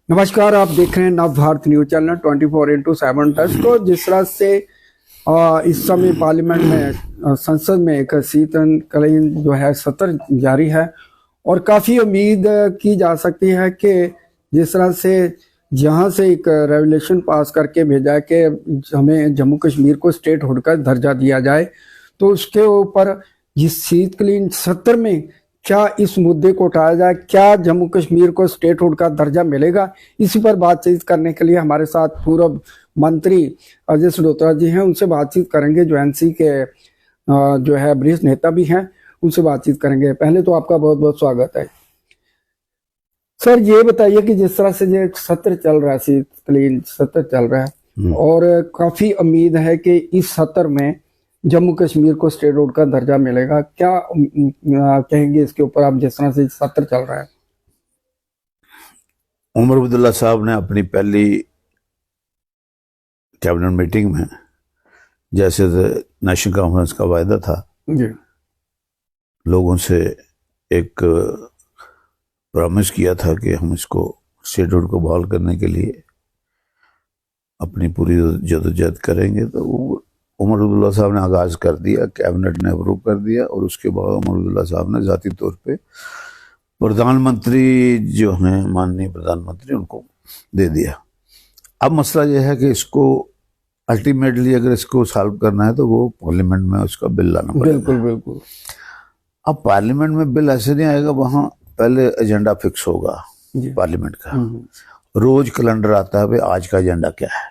नमस्कार, आप देख रहे हैं नव भारत न्यूज चैनल 24/7 टच। तो जिस तरह से इस समय पार्लियामेंट में संसद में एक शीतकालीन जो है सत्र जारी है और काफ़ी उम्मीद की जा सकती है कि जिस तरह से जहां से एक रेवोल्यूशन पास करके भेजा है कि हमें जम्मू कश्मीर को स्टेट हुड का दर्जा दिया जाए, तो उसके ऊपर इस शीतकालीन सत्र में क्या इस मुद्दे को उठाया जाए, क्या जम्मू कश्मीर को स्टेटहुड का दर्जा मिलेगा। इसी पर बातचीत करने के लिए हमारे साथ पूर्व मंत्री अजय सिडोत्रा जी हैं, उनसे बातचीत करेंगे। जो एनसी के जो है वरिष्ठ नेता भी हैं, उनसे बातचीत करेंगे। पहले तो आपका बहुत बहुत स्वागत है सर। ये बताइए कि जिस तरह से ये सत्र चल रहा है, शीतकालीन सत्र चल रहा है और काफी उम्मीद है कि इस सत्र में जम्मू कश्मीर को स्टेटहुड का दर्जा मिलेगा, क्या कहेंगे इसके ऊपर आप, जिस तरह से सत्र चल रहा है? उमर अब्दुल्ला साहब ने अपनी पहली कैबिनेट मीटिंग में, जैसे नेशनल कॉन्फ्रेंस का वायदा था जी, लोगों से एक प्रॉमिस किया था कि हम इसको स्टेटहुड को बहाल करने के लिए अपनी पूरी जदोजहद करेंगे। तो वो उमर अब्दुल्ला साहब ने आगाज कर दिया, कैबिनेट ने अप्रूव कर दिया और उसके बाद उमर अब्दुल्ला साहब ने जाती तौर पे प्रधानमंत्री जो हैं, माननीय प्रधानमंत्री, उनको दे दिया। अब मसला यह है कि इसको अल्टीमेटली अगर इसको सॉल्व करना है तो वो पार्लियामेंट में उसका बिल लाना पड़ेगा। बिल्कुल बिल्कुल। अब पार्लियामेंट में बिल ऐसे नहीं आएगा, वहाँ पहले एजेंडा फिक्स होगा पार्लियामेंट का, रोज कैलेंडर आता है भाई आज का एजेंडा क्या है।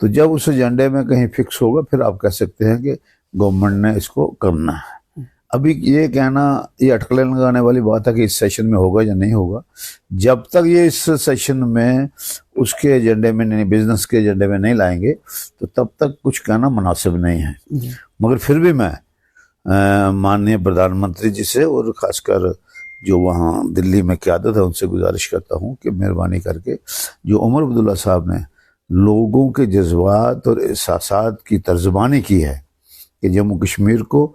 तो जब उस एजेंडे में कहीं फिक्स होगा फिर आप कह सकते हैं कि गवर्नमेंट ने इसको करना है। अभी ये कहना, ये अटकलें लगाने वाली बात है कि इस सेशन में होगा या नहीं होगा। जब तक ये इस सेशन में उसके एजेंडे में नहीं, बिजनेस के एजेंडे में नहीं लाएंगे तो तब तक कुछ कहना मुनासिब नहीं है। मगर फिर भी मैं माननीय प्रधानमंत्री जी से और खासकर जो वहाँ दिल्ली में क़यादत है उनसे गुजारिश करता हूँ कि मेहरबानी करके जो उमर अब्दुल्ला साहब ने लोगों के जज्बात और एहसासात की तर्जुमानी की है कि जम्मू कश्मीर को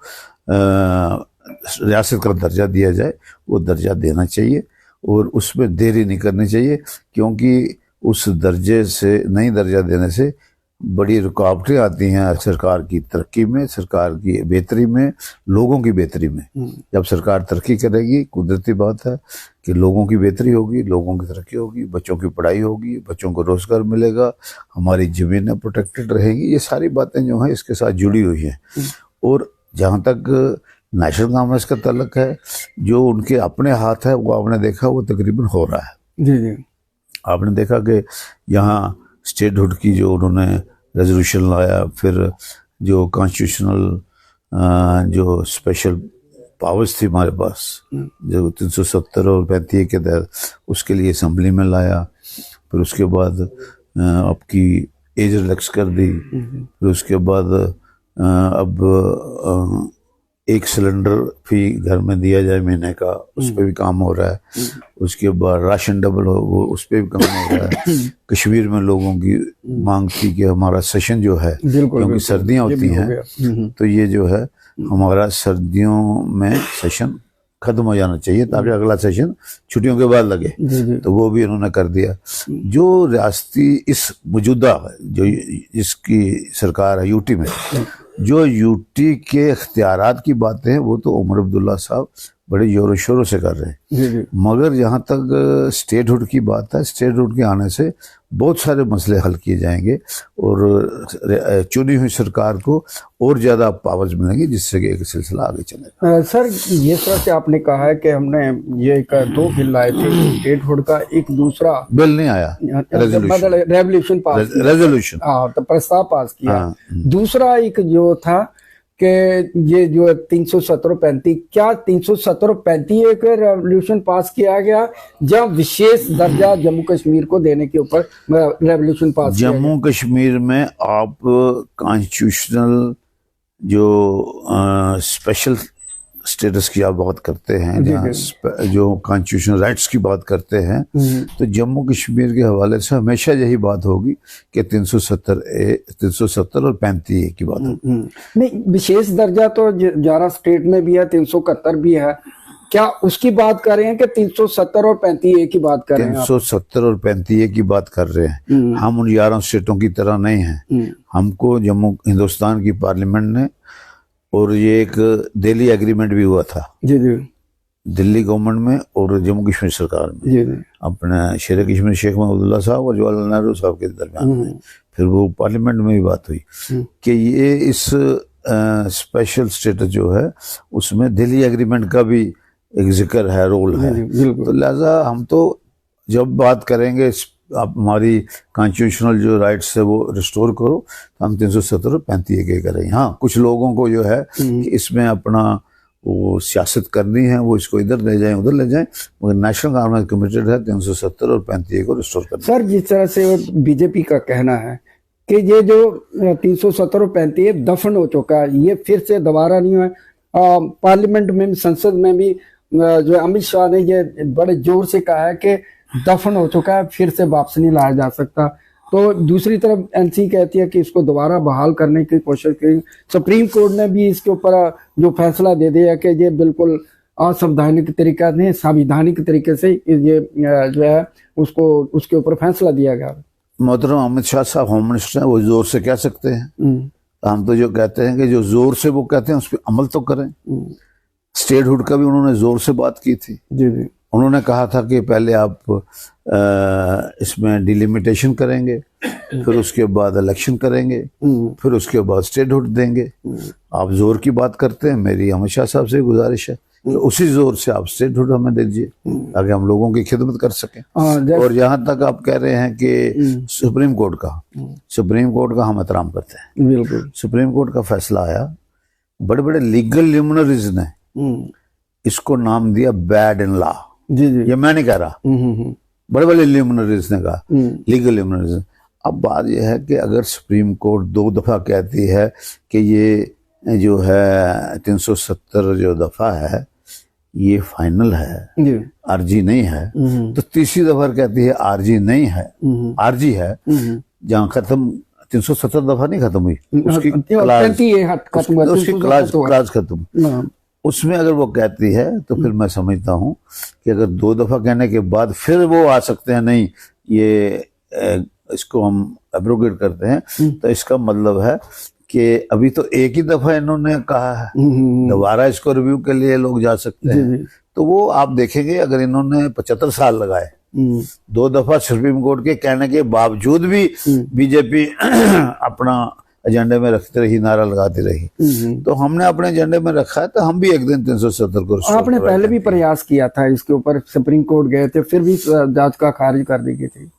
रियासत का दर्जा दिया जाए, वो दर्जा देना चाहिए और उसमें देरी नहीं करनी चाहिए, क्योंकि उस दर्जे से, नई दर्जा देने से बड़ी रुकावटें आती हैं सरकार की तरक्की में, सरकार की बेहतरी में, लोगों की बेहतरी में। जब सरकार तरक्की करेगी, कुदरती बात है कि लोगों की बेहतरी होगी, लोगों की तरक्की होगी, बच्चों की पढ़ाई होगी, बच्चों को रोजगार मिलेगा, हमारी ज़मीनें प्रोटेक्टेड रहेगी। ये सारी बातें जो हैं इसके साथ जुड़ी हुई हैं। और जहाँ तक नेशनल कॉन्फ्रेंस का तल्लक है, जो उनके अपने हाथ है वो आपने देखा वो तकरीबन हो रहा है। जी जी। आपने देखा कि यहाँ स्टेटहुड की जो उन्होंने रेजोल्यूशन लाया, फिर जो कॉन्स्टिट्यूशनल जो स्पेशल पावर्स थी हमारे पास, जो 370 और 35 के तहत, उसके लिए असम्बली में लाया। फिर उसके बाद आपकी एज रिलैक्स कर दी। फिर उसके बाद अब एक सिलेंडर भी घर में दिया जाए महीने का, उस पर भी काम हो रहा है। उसके बाद राशन डबल हो, वो उस पर भी काम हो रहा है। कश्मीर में लोगों की मांग थी कि हमारा सेशन जो है, क्योंकि सर्दियां होती हैं, तो ये जो है हमारा सर्दियों में सेशन खत्म हो जाना चाहिए ताकि अगला सेशन छुट्टियों के बाद लगे। तो वो भी उन्होंने कर दिया। जो रियासती इस मौजूदा जो इसकी सरकार है यूटी में, जो यूटी के इख्तियारात की बातें हैं वो तो उमर अब्दुल्ला साहब बड़े जोरों शोरों से कर रहे हैं। मगर जहाँ तक स्टेटहुड की बात है, स्टेटहुड के आने से बहुत सारे मसले हल किए जाएंगे और चुनी हुई सरकार को और ज़्यादा पावर्स मिलेंगी, जिससे कि एक सिलसिला आगे चलेगा। सर, ये तरह से आपने कहा है कि हमने ये 2 बिल लाए थे स्टेटहुड का, एक दूसरा बिल नहीं आया, रेवोल्यूशन पास, रेजोल्यूशन, हाँ, तो प्रस्ताव पास किया। दूसरा एक जो था कि ये जो 370-35, क्या 370-35 एक रेवोल्यूशन पास किया गया, जब विशेष दर्जा जम्मू कश्मीर को देने के ऊपर रेवोल्यूशन पास किया गया? जम्मू कश्मीर में आप कॉन्स्टिट्यूशनल जो स्पेशल स्टेटस की आप बात करते हैं, जो कॉन्स्टिट्यूशनल राइट्स की बात करते हैं, तो जम्मू कश्मीर के हवाले से हमेशा यही बात होगी कि 370 और 35 की बात होगी। नहीं, विशेष दर्जा तो 11 स्टेट में भी है, 371 भी है, क्या उसकी बात कर रहे हैं कि 370 और 35A की बात कर रहे हैं आप? 370 और 35A की बात कर रहे हैं। हम उन 11 स्टेटों की तरह नहीं हैं। हमको जम्मू हिंदुस्तान की पार्लियामेंट ने, और ये एक दिल्ली एग्रीमेंट भी हुआ था जी जी दिल्ली गवर्नमेंट में और जम्मू कश्मीर सरकार में, जी जी अपने शेर कश्मीर शेख महमूदुल्लाह साहब और जवाहरलाल नेहरू साहब के दरमियान में, फिर वो पार्लियामेंट में भी बात हुई कि ये इस स्पेशल स्टेटस जो है उसमें दिल्ली एग्रीमेंट का भी एक जिक्र है, रोल है। तो लिहाजा हम तो जब बात करेंगे आप हमारी कॉन्स्टिट्यूशनल जो राइट्स है वो रिस्टोर करो, तो हम 370 और 35A करेंगे। हाँ, कुछ लोगों को जो है कि इसमें अपना वो सियासत करनी है, वो इसको इधर ले जाएं उधर ले जाएं, मगर नेशनल गवर्नमेंट कमिटेड है 370 और 35A को रिस्टोर करना। सर, जिस तरह से बीजेपी का कहना है कि ये जो 370 और 35A दफन हो चुका है, ये फिर से दोबारा नहीं हुआ। पार्लियामेंट में, संसद में भी जो अमित शाह ने ये बड़े जोर से कहा है कि दफन हो चुका है, फिर से वापस नहीं लाया जा सकता। तो दूसरी तरफ एनसी कहती है कि इसको दोबारा बहाल करने की कोशिश करेंगे। सुप्रीम कोर्ट ने भी इसके ऊपर जो फैसला दे दिया कि ये बिल्कुल असंवैधानिक तरीका नहीं, संवैधानिक तरीके से ये जो है उसको उसके ऊपर फैसला दिया गया। मोहतरम अमित शाह साहब होम मिनिस्टर हैं, वो जोर से कह सकते हैं। हम तो जो कहते हैं कि जो जोर से वो कहते हैं उस पर अमल तो करें। स्टेटहुड का भी उन्होंने जोर से बात की थी। जी जी, उन्होंने कहा था कि पहले आप इसमें डिलिमिटेशन करेंगे, फिर उसके बाद इलेक्शन करेंगे, फिर उसके बाद स्टेटहुड देंगे। आप जोर की बात करते हैं, मेरी अमित शाह साहब से गुजारिश है तो उसी जोर से आप स्टेटहुड हमें दीजिए ताकि हम लोगों की खिदमत कर सकें। और यहाँ तक आप कह रहे हैं कि सुप्रीम कोर्ट का हम एहतराम करते हैं। बिल्कुल, सुप्रीम कोर्ट का फैसला आया, बड़े बड़े लीगल ल्यूमिनरीज ने इसको नाम दिया बैड इन लॉ। जी जी, ये मैं नहीं कह रहा, बड़े बड़े ल्यूमिनरीज ने कहा, लीगल ल्यूमिनरीज। अब बात यह है कि अगर सुप्रीम कोर्ट 2 दफा कहती है कि ये जो है 370 जो दफा है ये फाइनल है, आरजी नहीं है, तो तीसरी दफा कहती है आरजी नहीं है, आरजी है, जहाँ खत्म 370 दफा नहीं खत्म हुई, उसकी क्लास खत्म। उसमें अगर वो कहती है तो फिर मैं समझता हूँ कि अगर 2 दफा कहने के बाद फिर वो आ सकते हैं, नहीं ये इसको हम एब्रोगेट करते हैं, तो इसका मतलब है कि अभी तो एक ही दफा इन्होंने कहा है, दोबारा इसको रिव्यू के लिए लोग जा सकते हैं। तो वो आप देखेंगे अगर इन्होंने 75 साल लगाए, 2 दफा सुप्रीम कोर्ट के कहने के बावजूद भी बीजेपी अपना एजेंडे में रखती रही, नारा लगाती रही, तो हमने अपने एजेंडे में रखा है, तो हम भी एक दिन 370 को। आपने पहले भी प्रयास किया था इसके ऊपर, सुप्रीम कोर्ट गए थे, फिर भी याचिका खारिज कर दी गई थी।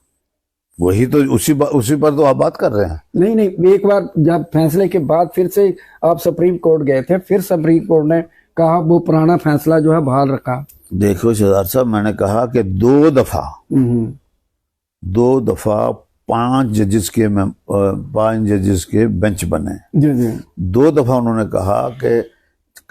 वही तो उसी पर तो आप बात कर रहे हैं। नहीं, एक बार जब फैसले के बाद फिर से आप सुप्रीम कोर्ट गए थे, फिर सुप्रीम कोर्ट ने कहा वो पुराना फैसला जो है बहाल रखा। देखो सरदार साहब, मैंने कहा कि 2 दफा 5 जजेस के बेंच बने। जी जी, 2 दफा उन्होंने कहा कि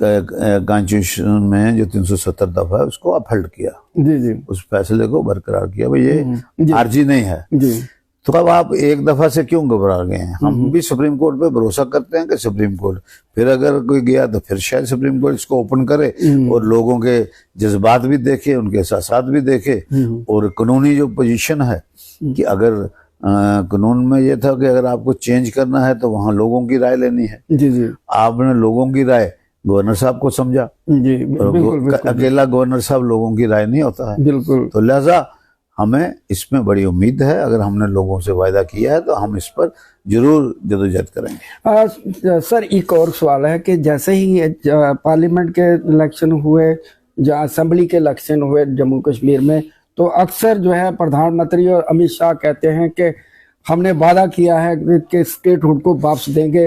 कॉन्स्टिट्यूशन में जो 370 दफा है उसको अपहेल्ड किया। जी जी, उस फैसले को बरकरार किया, भाई ये आरजी नहीं है। जी, तो अब आप एक दफा से क्यों घबरा गए हैं? हम भी सुप्रीम कोर्ट पे भरोसा करते हैं कि सुप्रीम कोर्ट फिर अगर कोई गया तो फिर शायद सुप्रीम कोर्ट इसको ओपन करे और लोगों के जज्बात भी देखे, उनके एहसासात भी देखे। और कानूनी जो पोजीशन है कि अगर कानून में ये था कि अगर आपको चेंज करना है तो वहां लोगों की राय लेनी है। जी जी, आपने लोगों की राय गवर्नर साहब को समझा, जी बिल्कुल, अकेला गवर्नर साहब लोगों की राय नहीं होता है। बिल्कुल, तो लिहाजा हमें इसमें बड़ी उम्मीद है, अगर हमने लोगों से वायदा किया है तो हम इस पर जरूर जदोजहद करेंगे। सर, एक और सवाल है कि जैसे ही पार्लियामेंट के इलेक्शन हुए, जो असेंबली के इलेक्शन हुए जम्मू कश्मीर में, तो अक्सर जो है प्रधानमंत्री और अमित शाह कहते हैं कि हमने वादा किया है कि स्टेटहुड को वापस देंगे।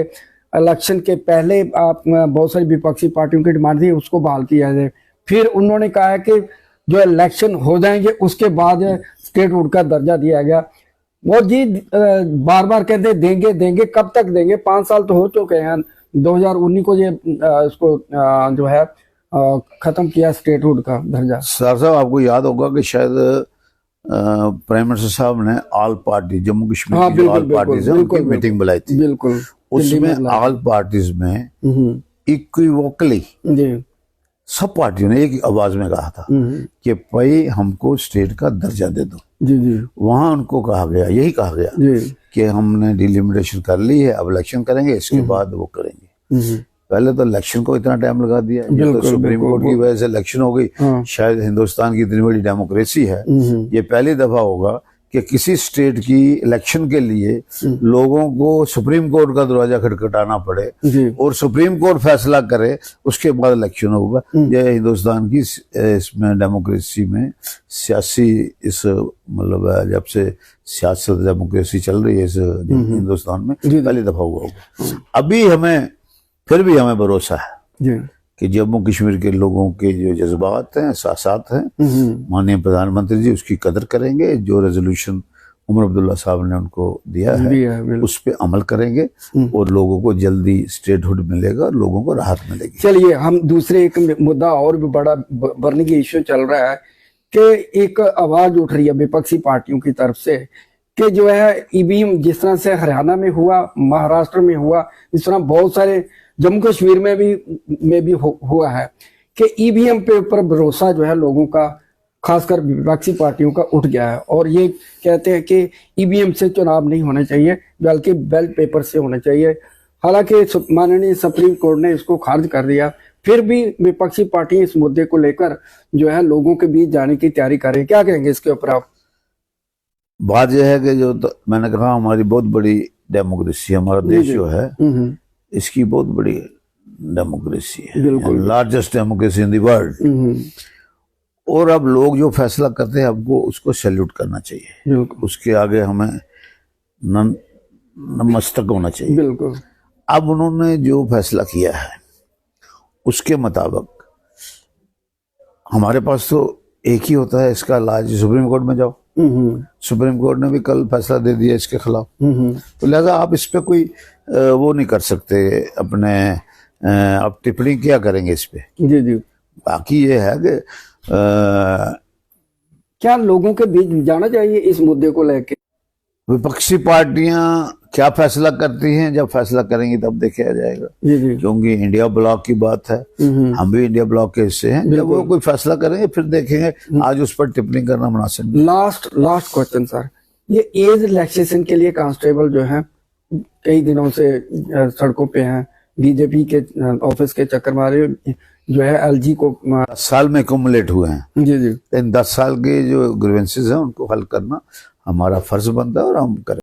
इलेक्शन के पहले आप बहुत सारी विपक्षी पार्टियों की डिमांड थी उसको बहाल किया जाए। फिर उन्होंने कहा है कि जो इलेक्शन हो जाएंगे उसके बाद स्टेटहुड का दर्जा दिया गया। वो जी बार बार कहते देंगे, कब तक देंगे? 5 साल तो हो चुके हैं। 2019 को ये इसको जो है खत्म किया स्टेटहुड का दर्जा। सर साहब, आपको याद होगा कि शायद प्राइम मिनिस्टर साहब ने ऑल पार्टी जम्मू कश्मीर की ऑल पार्टीज उनकी मीटिंग बुलाई थी। बिल्कुल, उसमें ऑल पार्टीज में इक्विवोकली सब पार्टियों ने एक आवाज में कहा था कि भाई हमको स्टेट का दर्जा दे दो। जी जी वहां उनको कहा गया, यही कहा गया जी कि हमने डिलिमिटेशन कर ली है, अब इलेक्शन करेंगे, इसके बाद वो करेंगे। पहले तो इलेक्शन को इतना टाइम लगा दिया, ये तो बिल्कुल, सुप्रीम कोर्ट की वजह से इलेक्शन हो गई। हाँ। शायद हिंदुस्तान की इतनी बड़ी डेमोक्रेसी है, ये पहली दफा होगा कि किसी स्टेट की इलेक्शन के लिए लोगों को सुप्रीम कोर्ट का दरवाजा खटखटाना पड़े जी और सुप्रीम कोर्ट फैसला करे, उसके बाद इलेक्शन होगा। ये हिंदुस्तान की इसमें डेमोक्रेसी में सियासी इस मतलब जब से सियासत डेमोक्रेसी चल रही है इस हिंदुस्तान में पहली दफा हुआ होगा। अभी हमें फिर भी हमें भरोसा है जी कि जम्मू कश्मीर के लोगों के जो जज्बात हैं, एहसासात हैं, माननीय प्रधानमंत्री जी उसकी कदर करेंगे। जो रेजोल्यूशन उमर अब्दुल्ला साहब ने उनको दिया है बिल्कुल। उस पे अमल करेंगे और लोगों को जल्दी स्टेटहुड मिलेगा और लोगों को राहत मिलेगी। चलिए हम दूसरे एक मुद्दा और भी बड़ा बर्निंग इश्यू चल रहा है कि एक आवाज उठ रही है विपक्षी पार्टियों की तरफ से कि जो है ईवीएम जिस तरह से हरियाणा में हुआ, महाराष्ट्र में हुआ, इस तरह बहुत सारे जम्मू कश्मीर में भी हुआ है कि ईवीएम पे ऊपर भरोसा जो है लोगों का, खासकर विपक्षी पार्टियों का उठ गया है और ये कहते हैं कि ईवीएम से चुनाव नहीं होने चाहिए बल्कि बैलेट पेपर से होने चाहिए। हालांकि माननीय सुप्रीम कोर्ट ने इसको खारिज कर दिया, फिर भी विपक्षी पार्टी इस मुद्दे को लेकर जो है लोगों के बीच जाने की तैयारी कर रही है। क्या कहेंगे इसके ऊपर आप? बात यह है कि जो मैंने कहा हमारी बहुत बड़ी डेमोक्रेसी, हमारा देश जो है इसकी बहुत बड़ी डेमोक्रेसी है, largest democracy in the world. और अब लोग जो फैसला करते हैं हमको उसको सैल्यूट करना चाहिए, उसके आगे हमें नतमस्तक होना चाहिए। बिल्कुल। अब उन्होंने जो फैसला किया है उसके मुताबिक हमारे पास तो एक ही होता है इसका इलाज, सुप्रीम कोर्ट में जाओ। सुप्रीम कोर्ट ने भी कल फैसला दे दिया इसके खिलाफ, तो लिहाजा आप इस पे कोई वो नहीं कर सकते अपने, आप टिप्पणी क्या करेंगे इस पे? जी जी। बाकी ये है कि क्या लोगों के बीच जाना चाहिए इस मुद्दे को लेके? विपक्षी पार्टियां क्या फैसला करती हैं, जब फैसला करेंगी तब देखा जाएगा। जी जी। क्योंकि इंडिया ब्लॉक की बात है, हम भी इंडिया ब्लॉक के हिस्से हैं। जब वो कोई फैसला करेंगे फिर देखेंगे, आज उस पर टिप्पणी करना मुनासिब नहीं। लास्ट क्वेश्चन सर, ये एज रिलैक्सेशन के लिए कांस्टेबल जो है कई दिनों से सड़कों पे हैं, बीजेपी के ऑफिस के चक्कर मारे जो है एलजी को 10 साल में एक्यूमुलेट हुए हैं। जी जी। इन 10 साल के जो ग्रीवेंसेस हैं उनको हल करना हमारा फर्ज बनता है और हम करें।